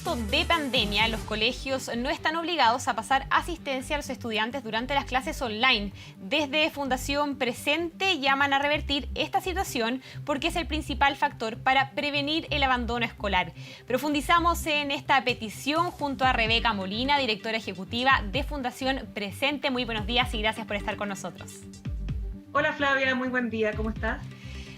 contexto de pandemia, los colegios no están obligados a pasar asistencia a los estudiantes durante las clases online. Desde Fundación Presente llaman a revertir esta situación porque es el principal factor para prevenir el abandono escolar. Profundizamos en esta petición junto a Rebeca Molina, directora ejecutiva de Fundación Presente. Muy buenos días y gracias por estar con nosotros. Hola Flavia, muy buen día, ¿cómo estás?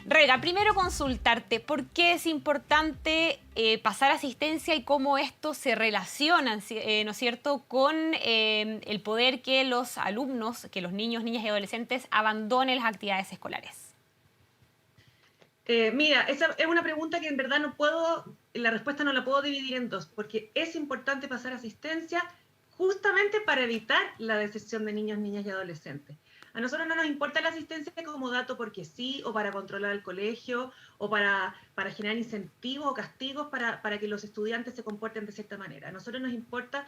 Rega, primero consultarte, ¿por qué es importante pasar asistencia y cómo esto se relaciona, ¿no es cierto?, con el poder que los alumnos, que los niños, niñas y adolescentes abandonen las actividades escolares? Mira, esa es una pregunta que en verdad la respuesta no la puedo dividir en dos, porque es importante pasar asistencia justamente para evitar la deserción de niños, niñas y adolescentes. A nosotros no nos importa la asistencia como dato porque sí, o para controlar el colegio, o para generar incentivos o castigos para que los estudiantes se comporten de cierta manera. A nosotros nos importa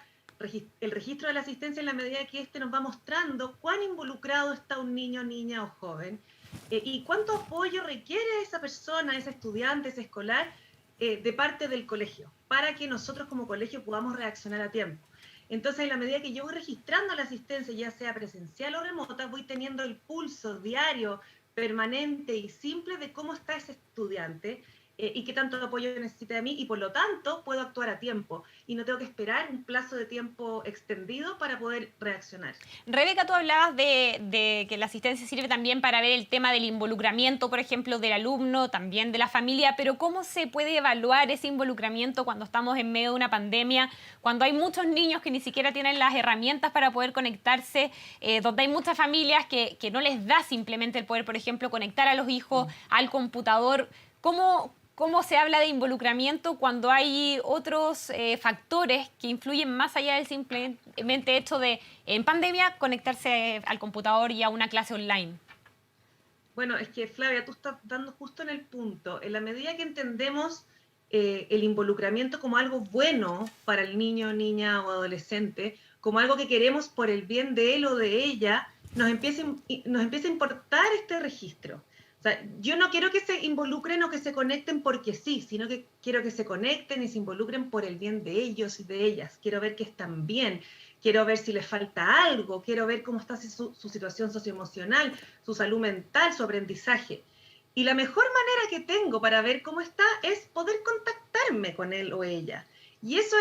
el registro de la asistencia en la medida que nos va mostrando cuán involucrado está un niño, niña o joven, y cuánto apoyo requiere esa persona, ese estudiante, ese escolar, de parte del colegio, para que nosotros como colegio podamos reaccionar a tiempo. Entonces, en la medida que yo voy registrando la asistencia, ya sea presencial o remota, voy teniendo el pulso diario, permanente y simple de cómo está ese estudiante y qué tanto apoyo necesita de mí, y por lo tanto puedo actuar a tiempo y no tengo que esperar un plazo de tiempo extendido para poder reaccionar. Rebeca, tú hablabas de que la asistencia sirve también para ver el tema del involucramiento, por ejemplo, del alumno, también de la familia, pero ¿cómo se puede evaluar ese involucramiento cuando estamos en medio de una pandemia, cuando hay muchos niños que ni siquiera tienen las herramientas para poder conectarse, donde hay muchas familias que no les da simplemente el poder, por ejemplo, conectar a los hijos al computador? ¿Cómo se habla de involucramiento cuando hay otros factores que influyen más allá del simplemente hecho de, en pandemia, conectarse al computador y a una clase online? Bueno, es que Flavia, tú estás dando justo en el punto. En la medida que entendemos el involucramiento como algo bueno para el niño, niña o adolescente, como algo que queremos por el bien de él o de ella, nos empieza a importar este registro. O sea, yo no quiero que se involucren o que se conecten porque sí, sino que quiero que se conecten y se involucren por el bien de ellos y de ellas. Quiero ver que están bien, quiero ver si les falta algo, quiero ver cómo está su situación socioemocional, su salud mental, su aprendizaje. Y la mejor manera que tengo para ver cómo está es poder contactarme con él o ella. Y eso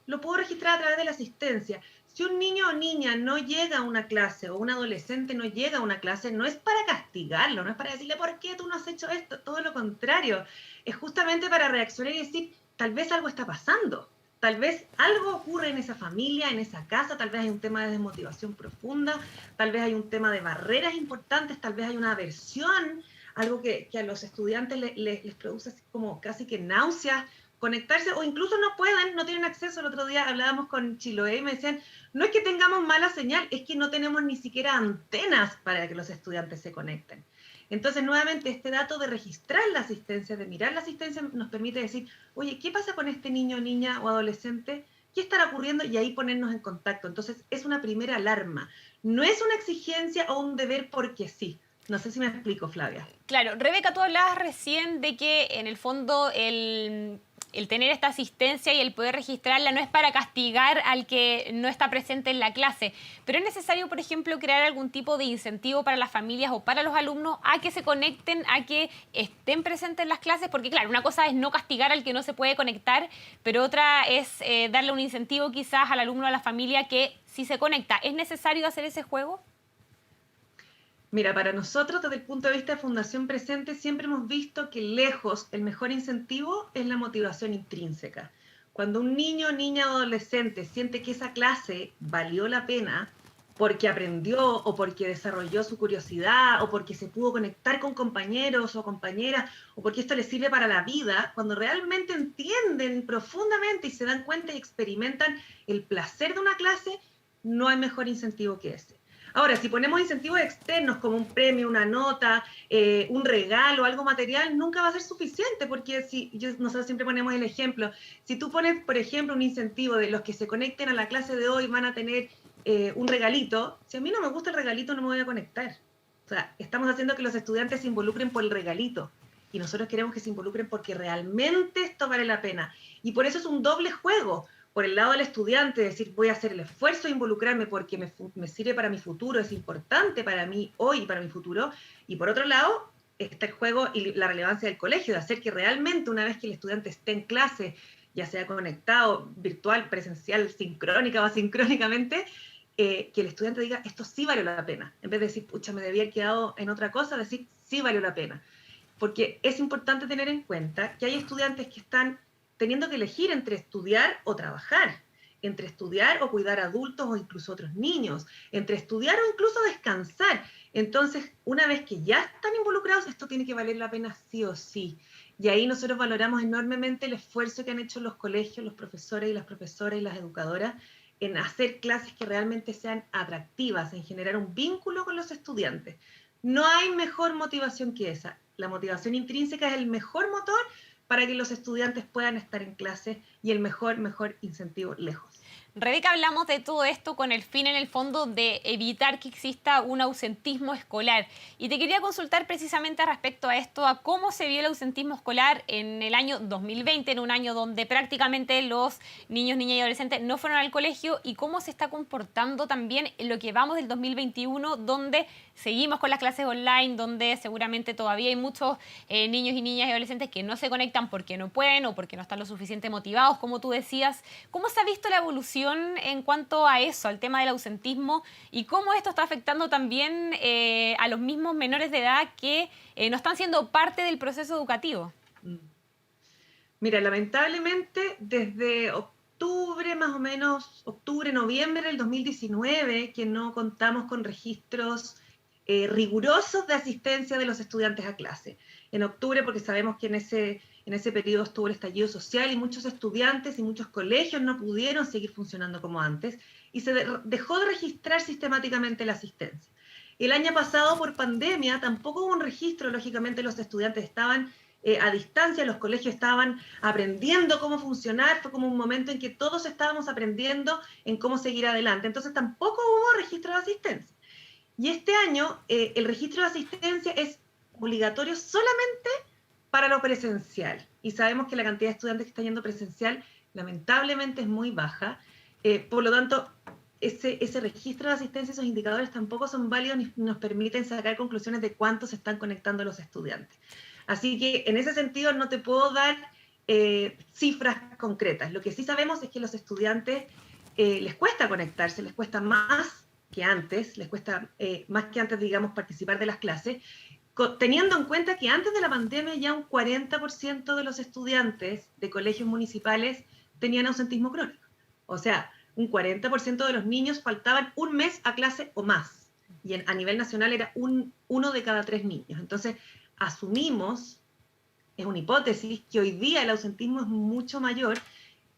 lo puedo registrar a través de la asistencia. Si un niño o niña no llega a una clase o un adolescente no llega a una clase, no es para castigarlo, no es para decirle ¿por qué tú no has hecho esto? Todo lo contrario, es justamente para reaccionar y decir, tal vez algo está pasando, tal vez algo ocurre en esa familia, en esa casa, tal vez hay un tema de desmotivación profunda, tal vez hay un tema de barreras importantes, tal vez hay una aversión, algo que a los estudiantes les produce así como casi que náuseas, conectarse, o incluso no pueden, no tienen acceso. El otro día hablábamos con Chiloé y me decían, no es que tengamos mala señal, es que no tenemos ni siquiera antenas para que los estudiantes se conecten. Entonces, nuevamente, este dato de registrar la asistencia, de mirar la asistencia, nos permite decir, oye, ¿qué pasa con este niño, niña o adolescente? ¿Qué estará ocurriendo? Y ahí ponernos en contacto. Entonces, es una primera alarma. No es una exigencia o un deber porque sí. No sé si me explico, Flavia. Claro, Rebeca, tú hablabas recién de que en el fondo el tener esta asistencia y el poder registrarla no es para castigar al que no está presente en la clase, pero es necesario, por ejemplo, crear algún tipo de incentivo para las familias o para los alumnos a que se conecten, a que estén presentes en las clases, porque claro, una cosa es no castigar al que no se puede conectar, pero otra es darle un incentivo quizás al alumno o a la familia que sí se conecta. ¿Es necesario hacer ese juego? Mira, para nosotros, desde el punto de vista de Fundación Presente, siempre hemos visto que lejos el mejor incentivo es la motivación intrínseca. Cuando un niño, niña o adolescente siente que esa clase valió la pena porque aprendió o porque desarrolló su curiosidad o porque se pudo conectar con compañeros o compañeras o porque esto les sirve para la vida, cuando realmente entienden profundamente y se dan cuenta y experimentan el placer de una clase, no hay mejor incentivo que ese. Ahora, si ponemos incentivos externos como un premio, una nota, un regalo, algo material, nunca va a ser suficiente, porque nosotros siempre ponemos el ejemplo, si tú pones, por ejemplo, un incentivo de los que se conecten a la clase de hoy van a tener un regalito, si a mí no me gusta el regalito no me voy a conectar. O sea, estamos haciendo que los estudiantes se involucren por el regalito. y nosotros queremos que se involucren porque realmente esto vale la pena. Y por eso es un doble juego. Por el lado del estudiante, decir, voy a hacer el esfuerzo de involucrarme porque me sirve para mi futuro, es importante para mí hoy y para mi futuro. Y por otro lado, está el juego y la relevancia del colegio, de hacer que realmente una vez que el estudiante esté en clase, ya sea conectado, virtual, presencial, sincrónica o asincrónicamente, que el estudiante diga, esto sí valió la pena. En vez de decir, pucha, me debía haber quedado en otra cosa, decir, sí valió la pena. Porque es importante tener en cuenta que hay estudiantes que están teniendo que elegir entre estudiar o trabajar, entre estudiar o cuidar adultos o incluso otros niños, entre estudiar o incluso descansar. Entonces, una vez que ya están involucrados, esto tiene que valer la pena sí o sí. Y ahí nosotros valoramos enormemente el esfuerzo que han hecho los colegios, los profesores y las profesoras y las educadoras en hacer clases que realmente sean atractivas, en generar un vínculo con los estudiantes. No hay mejor motivación que esa. La motivación intrínseca es el mejor motor para que los estudiantes puedan estar en clase y el mejor incentivo lejos. Rebeca, hablamos de todo esto con el fin, en el fondo, de evitar que exista un ausentismo escolar. Y te quería consultar precisamente respecto a esto, a cómo se vio el ausentismo escolar en el año 2020, en un año donde prácticamente los niños, niñas y adolescentes no fueron al colegio, y cómo se está comportando también en lo que vamos del 2021, donde seguimos con las clases online, donde seguramente todavía hay muchos niños y niñas y adolescentes que no se conectan porque no pueden o porque no están lo suficiente motivados, como tú decías. ¿Cómo se ha visto la evolución en cuanto a eso, al tema del ausentismo, y cómo esto está afectando también a los mismos menores de edad que no están siendo parte del proceso educativo? Mira, lamentablemente desde octubre, más o menos, octubre, noviembre del 2019, que no contamos con registros rigurosos de asistencia de los estudiantes a clase. En octubre, porque sabemos que en ese periodo estuvo el estallido social y muchos estudiantes y muchos colegios no pudieron seguir funcionando como antes, y se dejó de registrar sistemáticamente la asistencia. El año pasado, por pandemia, tampoco hubo un registro, lógicamente los estudiantes estaban a distancia, los colegios estaban aprendiendo cómo funcionar, fue como un momento en que todos estábamos aprendiendo en cómo seguir adelante, entonces tampoco hubo registro de asistencia. Y este año el registro de asistencia es obligatorio solamente para lo presencial. Y sabemos que la cantidad de estudiantes que están yendo presencial lamentablemente es muy baja. Por lo tanto, ese registro de asistencia, esos indicadores tampoco son válidos ni nos permiten sacar conclusiones de cuántos se están conectando los estudiantes. Así que en ese sentido no te puedo dar cifras concretas. Lo que sí sabemos es que los estudiantes les cuesta conectarse, les cuesta más que antes, les cuesta más que antes, digamos, participar de las clases, teniendo en cuenta que antes de la pandemia ya un 40% de los estudiantes de colegios municipales tenían ausentismo crónico. O sea, un 40% de los niños faltaban un mes a clase o más. Y a nivel nacional era uno de cada 3 niños. Entonces, asumimos, es una hipótesis, que hoy día el ausentismo es mucho mayor,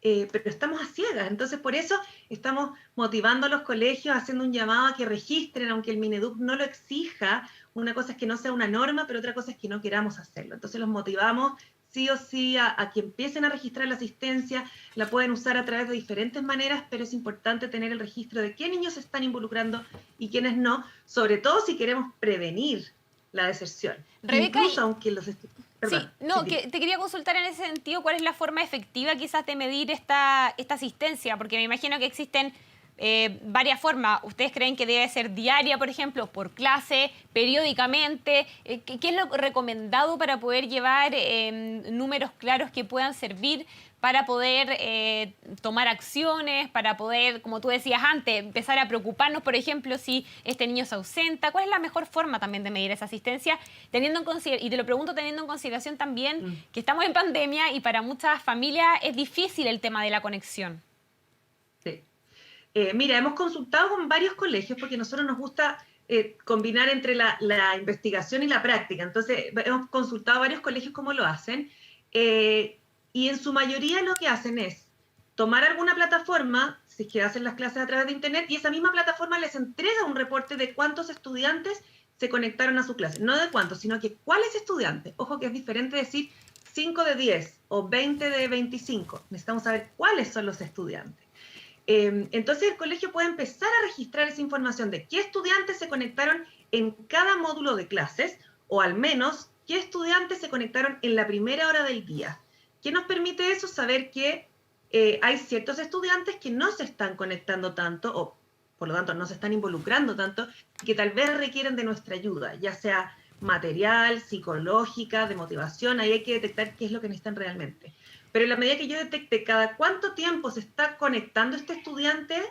pero estamos a ciegas. Entonces, por eso estamos motivando a los colegios, haciendo un llamado a que registren, aunque el Mineduc no lo exija. Una cosa es que no sea una norma, pero otra cosa es que no queramos hacerlo. Entonces, los motivamos sí o sí a que empiecen a registrar la asistencia. La pueden usar a través de diferentes maneras, pero es importante tener el registro de qué niños se están involucrando y quiénes no, sobre todo si queremos prevenir la deserción. Rebeca, incluso aunque los Perdón, sí, no, que te quería consultar en ese sentido cuál es la forma efectiva quizás de medir esta asistencia, porque me imagino que existen varias formas. ¿Ustedes creen que debe ser diaria, por ejemplo, por clase, periódicamente? ¿Qué es lo recomendado para poder llevar números claros que puedan servir para poder tomar acciones, para poder, como tú decías antes, empezar a preocuparnos, por ejemplo, si este niño se ausenta? ¿Cuál es la mejor forma también de medir esa asistencia? Y te lo pregunto teniendo en consideración también que estamos en pandemia y para muchas familias es difícil el tema de la conexión. Sí. Mira, hemos consultado con varios colegios porque a nosotros nos gusta combinar entre la investigación y la práctica. Entonces, hemos consultado a varios colegios cómo lo hacen. Y en su mayoría lo que hacen es tomar alguna plataforma, si es que hacen las clases a través de internet, y esa misma plataforma les entrega un reporte de cuántos estudiantes se conectaron a su clase. No de cuántos, sino que cuáles estudiantes. Ojo que es diferente decir 5 de 10 o 20 de 25. Necesitamos saber cuáles son los estudiantes. Entonces el colegio puede empezar a registrar esa información de qué estudiantes se conectaron en cada módulo de clases, o al menos qué estudiantes se conectaron en la primera hora del día. ¿Qué nos permite eso? Saber que hay ciertos estudiantes que no se están conectando tanto, o por lo tanto no se están involucrando tanto, y que tal vez requieren de nuestra ayuda, ya sea material, psicológica, de motivación. Ahí hay que detectar qué es lo que necesitan realmente. Pero en la medida que yo detecte cada cuánto tiempo se está conectando este estudiante,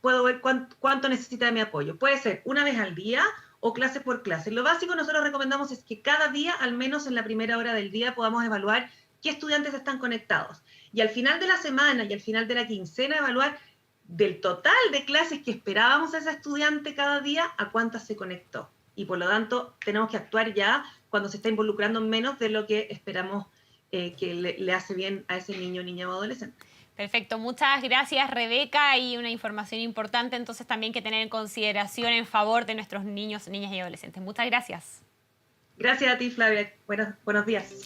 puedo ver cuánto necesita de mi apoyo. Puede ser una vez al día o clase por clase. Lo básico nosotros recomendamos es que cada día, al menos en la primera hora del día, podamos evaluar qué estudiantes están conectados. Y al final de la semana y al final de la quincena, evaluar del total de clases que esperábamos a ese estudiante cada día, a cuántas se conectó. Y por lo tanto, tenemos que actuar ya cuando se está involucrando menos de lo que esperamos que le hace bien a ese niño, niña o adolescente. Perfecto, muchas gracias Rebeca, y una información importante entonces también que tener en consideración en favor de nuestros niños, niñas y adolescentes. Muchas gracias. Gracias a ti, Flavia. Buenos días.